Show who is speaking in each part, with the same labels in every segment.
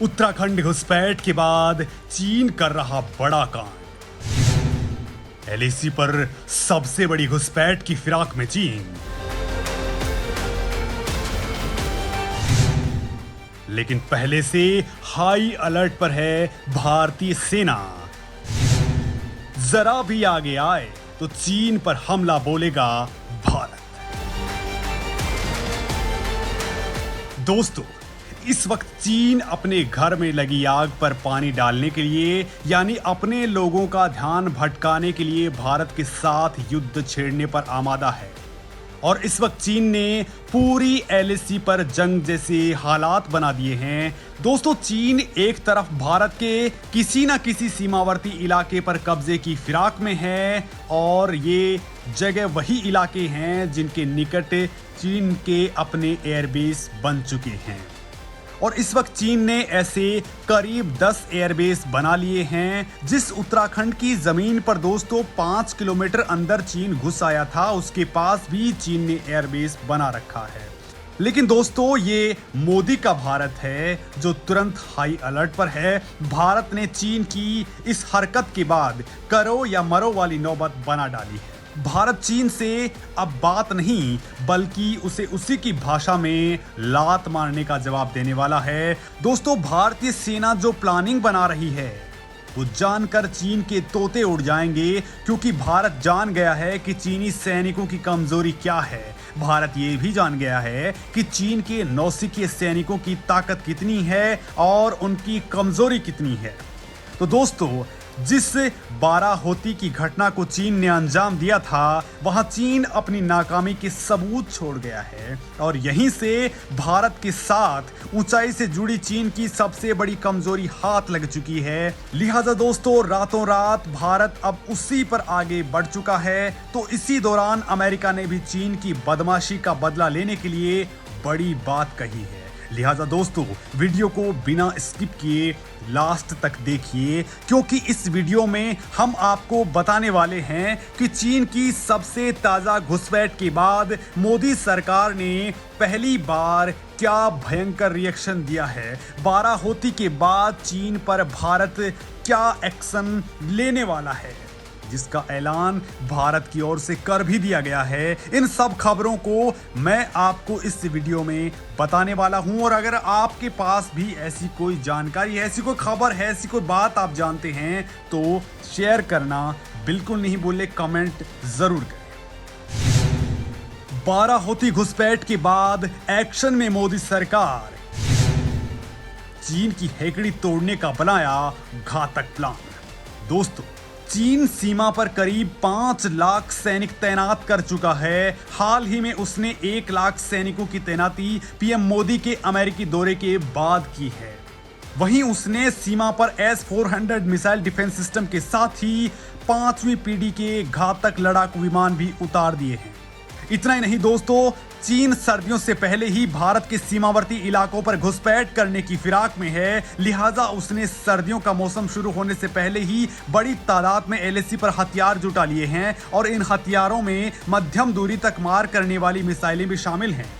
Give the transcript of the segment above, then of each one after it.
Speaker 1: उत्तराखंड घुसपैठ के बाद चीन कर रहा बड़ा कांड। एलएसी पर सबसे बड़ी घुसपैठ की फिराक में चीन। लेकिन पहले से हाई अलर्ट पर है भारतीय सेना। जरा भी आगे आए तो चीन पर हमला बोलेगा भारत। दोस्तों, इस वक्त चीन अपने घर में लगी आग पर पानी डालने के लिए यानी अपने लोगों का ध्यान भटकाने के लिए भारत के साथ युद्ध छेड़ने पर आमादा है। और इस वक्त चीन ने पूरी एलएसी पर जंग जैसे हालात बना दिए हैं। दोस्तों, चीन एक तरफ भारत के किसी न किसी सीमावर्ती इलाके पर कब्जे की फिराक में है और ये जगह वही इलाके हैं जिनके निकट चीन के अपने एयरबेस बन चुके हैं। और इस वक्त चीन ने ऐसे करीब 10 एयरबेस बना लिए हैं। जिस उत्तराखंड की जमीन पर दोस्तों 5 किलोमीटर अंदर चीन घुस आया था, उसके पास भी चीन ने एयरबेस बना रखा है। लेकिन दोस्तों, ये मोदी का भारत है जो तुरंत हाई अलर्ट पर है। भारत ने चीन की इस हरकत के बाद करो या मरो वाली नौबत बना डाली है। भारत चीन से अब बात नहीं बल्कि उसे उसी की भाषा में लात मारने का जवाब देने वाला है। दोस्तों, भारतीय सेना जो प्लानिंग बना रही है वो जानकर चीन के तोते उड़ जाएंगे, क्योंकि भारत जान गया है कि चीनी सैनिकों की कमजोरी क्या है। भारत ये भी जान गया है कि चीन के नौसिखिए सैनिकों की ताकत कितनी है और उनकी कमजोरी कितनी है। तो दोस्तों, जिस बाराहोती की घटना को चीन ने अंजाम दिया था, वहां चीन अपनी नाकामी के सबूत छोड़ गया है और यहीं से भारत के साथ ऊंचाई से जुड़ी चीन की सबसे बड़ी कमजोरी हाथ लग चुकी है। लिहाजा दोस्तों, रातों रात भारत अब उसी पर आगे बढ़ चुका है। तो इसी दौरान अमेरिका ने भी चीन की बदमाशी का बदला लेने के लिए बड़ी बात कही है। लिहाजा दोस्तों, वीडियो को बिना स्किप किए लास्ट तक देखिए, क्योंकि इस वीडियो में हम आपको बताने वाले हैं कि चीन की सबसे ताजा घुसपैठ के बाद मोदी सरकार ने पहली बार क्या भयंकर रिएक्शन दिया है। बाराहोती के बाद चीन पर भारत क्या एक्शन लेने वाला है, जिसका ऐलान भारत की ओर से कर भी दिया गया है। इन सब खबरों को मैं आपको इस वीडियो में बताने वाला हूं। और अगर आपके पास भी ऐसी कोई जानकारी है, ऐसी कोई खबर है, ऐसी कोई बात आप जानते हैं तो शेयर करना बिल्कुल नहीं भूलें, कमेंट जरूर करें। बाराहोती घुसपैठ के बाद एक्शन में मोदी सरकार। चीन की हेकड़ी तोड़ने का बनाया घातक प्लान। दोस्तों, चीन सीमा पर करीब 5 लाख सैनिक तैनात कर चुका है। हाल ही में उसने 1 लाख सैनिकों की तैनाती पीएम मोदी के अमेरिकी दौरे के बाद की है। वहीं उसने सीमा पर S-400 मिसाइल डिफेंस सिस्टम के साथ ही 5वीं पीढ़ी के घातक लड़ाकू विमान भी उतार दिए हैं। इतना ही नहीं दोस्तों, चीन सर्दियों से पहले ही भारत के सीमावर्ती इलाकों पर घुसपैठ करने की फिराक में है। लिहाजा उसने सर्दियों का मौसम शुरू होने से पहले ही बड़ी तादाद में एलएसी पर हथियार जुटा लिए हैं और इन हथियारों में मध्यम दूरी तक मार करने वाली मिसाइलें भी शामिल हैं।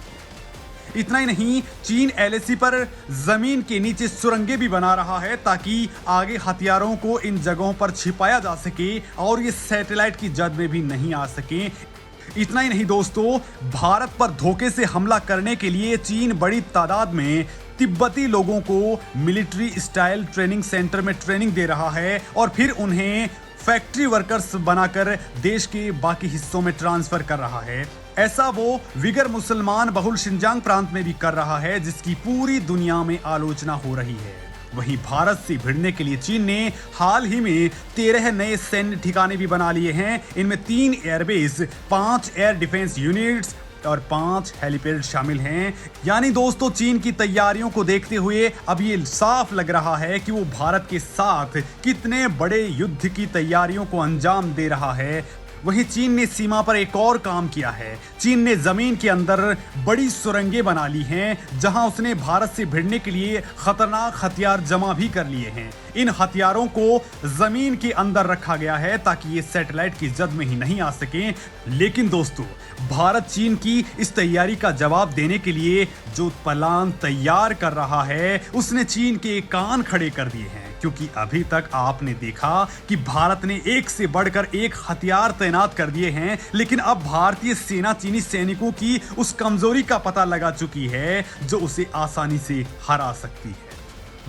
Speaker 1: इतना ही नहीं, चीन एलएसी पर जमीन के नीचे सुरंगें भी बना रहा है ताकि आगे हथियारों को इन जगहों पर छिपाया जा सके और ये सैटेलाइट की जद में भी नहीं आ सके। इतना ही नहीं दोस्तों, भारत पर धोखे से हमला करने के लिए चीन बड़ी तादाद में तिब्बती लोगों को मिलिट्री स्टाइल ट्रेनिंग सेंटर में ट्रेनिंग दे रहा है और फिर उन्हें फैक्ट्री वर्कर्स बनाकर देश के बाकी हिस्सों में ट्रांसफर कर रहा है। ऐसा वो विगर मुसलमान बहुल शिनजांग प्रांत में भी कर रहा है, जिसकी पूरी दुनिया में आलोचना हो रही है। वहीं भारत से भिड़ने के लिए चीन ने हाल ही में 13 नए सैन्य ठिकाने भी बना लिए हैं। इनमें 3 एयरबेस, 5 एयर डिफेंस यूनिट्स और 5 हेलीपैड शामिल हैं। यानी दोस्तों, चीन की तैयारियों को देखते हुए अब ये साफ लग रहा है कि वो भारत के साथ कितने बड़े युद्ध की तैयारियों को अंजाम दे रहा है। वहीं चीन ने सीमा पर एक और काम किया है। चीन ने जमीन के अंदर बड़ी सुरंगें बना ली हैं, जहां उसने भारत से भिड़ने के लिए खतरनाक हथियार जमा भी कर लिए हैं। इन हथियारों को जमीन के अंदर रखा गया है ताकि ये सैटेलाइट की जद में ही नहीं आ सकें। लेकिन दोस्तों, भारत चीन की इस तैयारी का जवाब देने के लिए जो प्लान तैयार कर रहा है, उसने चीन के कान खड़े कर दिए हैं। क्योंकि अभी तक आपने देखा कि भारत ने एक से बढ़कर एक हथियार तैनात कर दिए हैं, लेकिन अब भारतीय सेना चीनी सैनिकों की उस कमजोरी का पता लगा चुकी है जो उसे आसानी से हरा सकती है।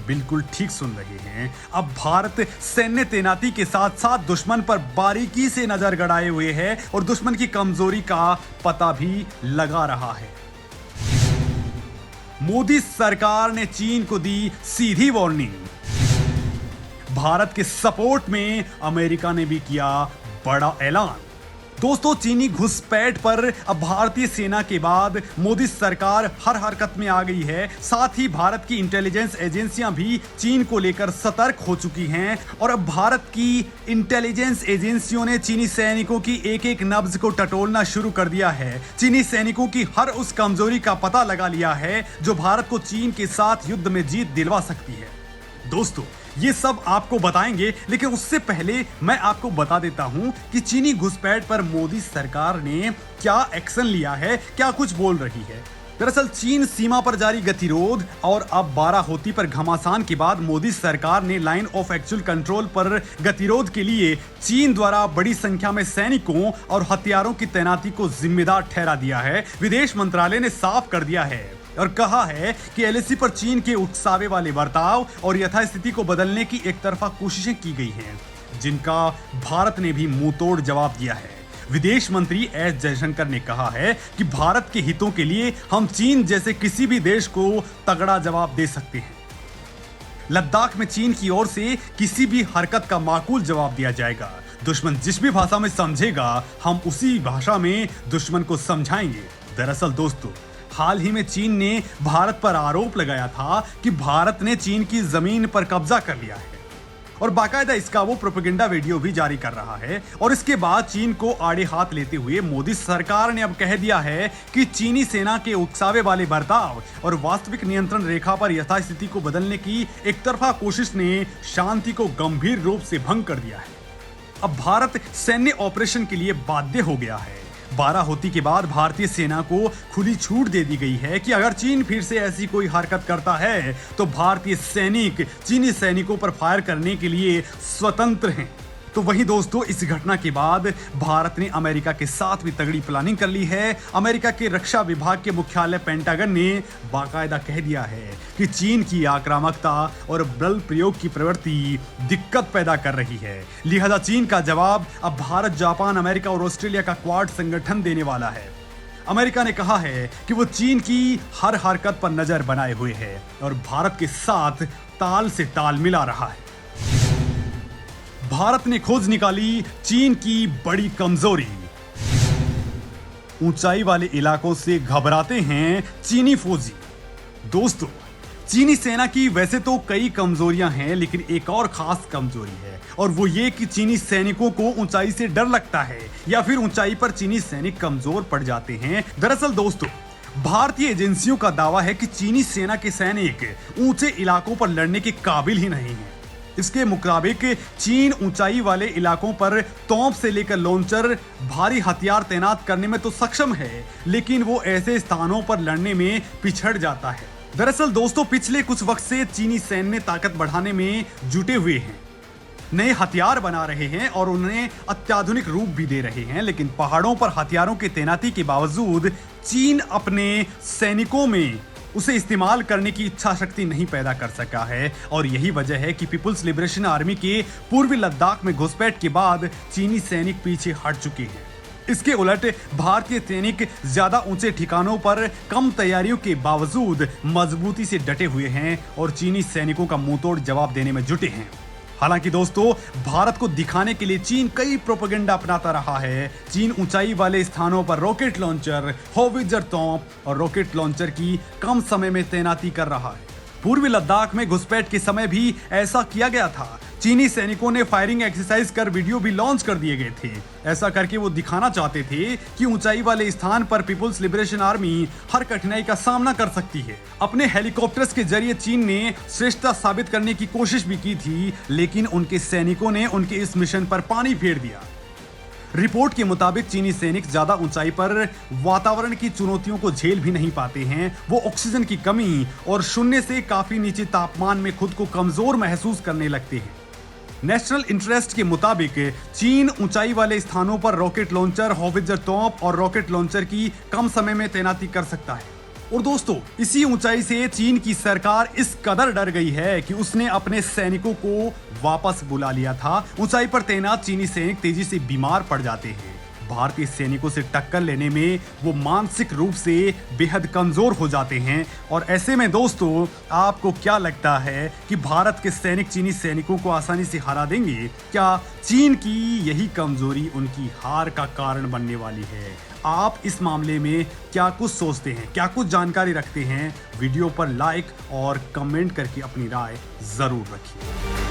Speaker 1: बिल्कुल ठीक सुन रहे हैं, अब भारत सैन्य तैनाती के साथ साथ दुश्मन पर बारीकी से नजर गड़ाए हुए है और दुश्मन की कमजोरी का पता भी लगा रहा है। मोदी सरकार ने चीन को दी सीधी वार्निंग। भारत के सपोर्ट में अमेरिका ने भी किया बड़ा ऐलान। दोस्तों, चीनी घुसपैठ पर अब भारतीय सेना के बाद मोदी सरकार हर हरकत में आ गई है। साथ ही भारत की इंटेलिजेंस एजेंसियां भी चीन को लेकर सतर्क हो चुकी हैं और अब भारत की इंटेलिजेंस एजेंसियों ने चीनी सैनिकों की एक एक नब्ज को टटोलना शुरू कर दिया है। चीनी सैनिकों की हर उस कमजोरी का पता लगा लिया है जो भारत को चीन के साथ युद्ध में जीत दिलवा सकती है। दोस्तों, ये सब आपको बताएंगे, लेकिन उससे पहले मैं आपको बता देता हूं कि चीनी घुसपैठ पर मोदी सरकार ने क्या एक्शन लिया है, क्या कुछ बोल रही है। दरअसल चीन सीमा पर जारी गतिरोध और अब बाराहोती पर घमासान के बाद मोदी सरकार ने लाइन ऑफ एक्चुअल कंट्रोल पर गतिरोध के लिए चीन द्वारा बड़ी संख्या में सैनिकों और हथियारों की तैनाती को जिम्मेदार ठहरा दिया है। विदेश मंत्रालय ने साफ कर दिया है और कहा है कि एलएसी पर चीन के उकसावे वाले बर्ताव और यथास्थिति को बदलने की एक तरफा कोशिशें की गई हैं, जिनका भारत ने भी मुंहतोड़ जवाब दिया है। विदेश मंत्री एस जयशंकर ने कहा है कि भारत के हितों के लिए हम चीन जैसे किसी भी देश को तगड़ा जवाब दे सकते हैं। लद्दाख में चीन की ओर से किसी भी हरकत का माकूल जवाब दिया जाएगा। दुश्मन जिस भी भाषा में समझेगा, हम उसी भाषा में दुश्मन को समझाएंगे। दरअसल दोस्तों, हाल ही में चीन ने भारत पर आरोप लगाया था कि भारत ने चीन की जमीन पर कब्जा कर लिया है और बाकायदा इसका वो प्रोपेगेंडा वीडियो भी जारी कर रहा है। और इसके बाद चीन को आड़े हाथ लेते हुए मोदी सरकार ने अब कह दिया है कि चीनी सेना के उकसावे वाले बर्ताव और वास्तविक नियंत्रण रेखा पर यथास्थिति को बदलने की एक तरफा कोशिश ने शांति को गंभीर रूप से भंग कर दिया है। अब भारत सैन्य ऑपरेशन के लिए बाध्य हो गया है। बाराहोती के बाद भारतीय सेना को खुली छूट दे दी गई है कि अगर चीन फिर से ऐसी कोई हरकत करता है तो भारतीय सैनिक चीनी सैनिकों पर फायर करने के लिए स्वतंत्र हैं। तो वहीं दोस्तों, इस घटना के बाद भारत ने अमेरिका के साथ भी तगड़ी प्लानिंग कर ली है। अमेरिका के रक्षा विभाग के मुख्यालय पेंटागन ने बाकायदा कह दिया है कि चीन की आक्रामकता और बल प्रयोग की प्रवृत्ति दिक्कत पैदा कर रही है। लिहाजा चीन का जवाब अब भारत, जापान, अमेरिका और ऑस्ट्रेलिया का क्वाड संगठन देने वाला है। अमेरिका ने कहा है कि वो चीन की हर हरकत पर नजर बनाए हुए है और भारत के साथ ताल से ताल मिला रहा है। भारत ने खोज निकाली चीन की बड़ी कमजोरी। ऊंचाई वाले इलाकों से घबराते हैं चीनी फौजी। दोस्तों, चीनी सेना की वैसे तो कई कमजोरियां हैं, लेकिन एक और खास कमजोरी है और वो ये कि चीनी सैनिकों को ऊंचाई से डर लगता है या फिर ऊंचाई पर चीनी सैनिक कमजोर पड़ जाते हैं। दरअसल दोस्तों, भारतीय एजेंसियों का दावा है कि चीनी सेना के सैनिक ऊंचे इलाकों पर लड़ने के काबिल ही नहीं हैं। इसके मुताबिक चीन ऊंचाई वाले इलाकों पर तोप से लेकर लॉन्चर, भारी हथियार तैनात करने में तो सक्षम है, लेकिन वो ऐसे स्थानों पर लड़ने में पिछड़ जाता है। दरअसल दोस्तों, पिछले कुछ वक्त से चीनी सैन्य ताकत बढ़ाने में जुटे हुए हैं, नए हथियार बना रहे हैं और उन्हें अत्याधुनिक रूप भी दे रहे हैं। लेकिन पहाड़ों पर हथियारों की तैनाती के बावजूद चीन अपने सैनिकों में उसे इस्तेमाल करने की इच्छा शक्ति नहीं पैदा कर सका है और यही वजह है कि पीपुल्स लिबरेशन आर्मी के पूर्वी लद्दाख में घुसपैठ के बाद चीनी सैनिक पीछे हट चुके हैं। इसके उलट भारतीय सैनिक ज्यादा ऊंचे ठिकानों पर कम तैयारियों के बावजूद मजबूती से डटे हुए हैं और चीनी सैनिकों का मुंहतोड़ जवाब देने में जुटे हैं। हालांकि दोस्तों, भारत को दिखाने के लिए चीन कई प्रोपेगेंडा अपनाता रहा है। चीन ऊंचाई वाले स्थानों पर रॉकेट लॉन्चर, होवित्जर तोप और रॉकेट लॉन्चर की कम समय में तैनाती कर रहा है। पूर्वी लद्दाख में घुसपैठ के समय भी ऐसा किया गया था। चीनी सैनिकों ने फायरिंग एक्सरसाइज कर वीडियो भी लॉन्च कर दिए गए थे। ऐसा करके वो दिखाना चाहते थे कि ऊंचाई वाले स्थान पर पीपुल्स लिबरेशन आर्मी हर कठिनाई का सामना कर सकती है। अपने हेलीकॉप्टर्स के जरिए चीन ने श्रेष्ठता साबित करने की कोशिश भी की थी, लेकिन उनके सैनिकों ने उनके इस मिशन पर पानी फेर दिया। रिपोर्ट के मुताबिक चीनी सैनिक ज्यादा ऊंचाई पर वातावरण की चुनौतियों को झेल भी नहीं पाते हैं। वो ऑक्सीजन की कमी और शून्य से काफी नीचे तापमान में खुद को कमजोर महसूस करने लगते हैं। नेशनल इंटरेस्ट के मुताबिक चीन ऊंचाई वाले स्थानों पर रॉकेट लॉन्चर, हॉवित्जर तोप और रॉकेट लॉन्चर की कम समय में तैनाती कर सकता है। और दोस्तों, इसी ऊंचाई से चीन की सरकार इस कदर डर गई है कि उसने अपने सैनिकों को वापस बुला लिया था। ऊंचाई पर तैनात चीनी सैनिक तेजी से बीमार पड़ जाते हैं। भारतीय सैनिकों से टक्कर लेने में वो मानसिक रूप से बेहद कमजोर हो जाते हैं। और ऐसे में दोस्तों, आपको क्या लगता है कि भारत के सैनिक चीनी सैनिकों को आसानी से हरा देंगे? क्या चीन की यही कमजोरी उनकी हार का कारण बनने वाली है? आप इस मामले में क्या कुछ सोचते हैं, क्या कुछ जानकारी रखते हैं? वीडियो पर लाइक और कमेंट करके अपनी राय जरूर रखिए।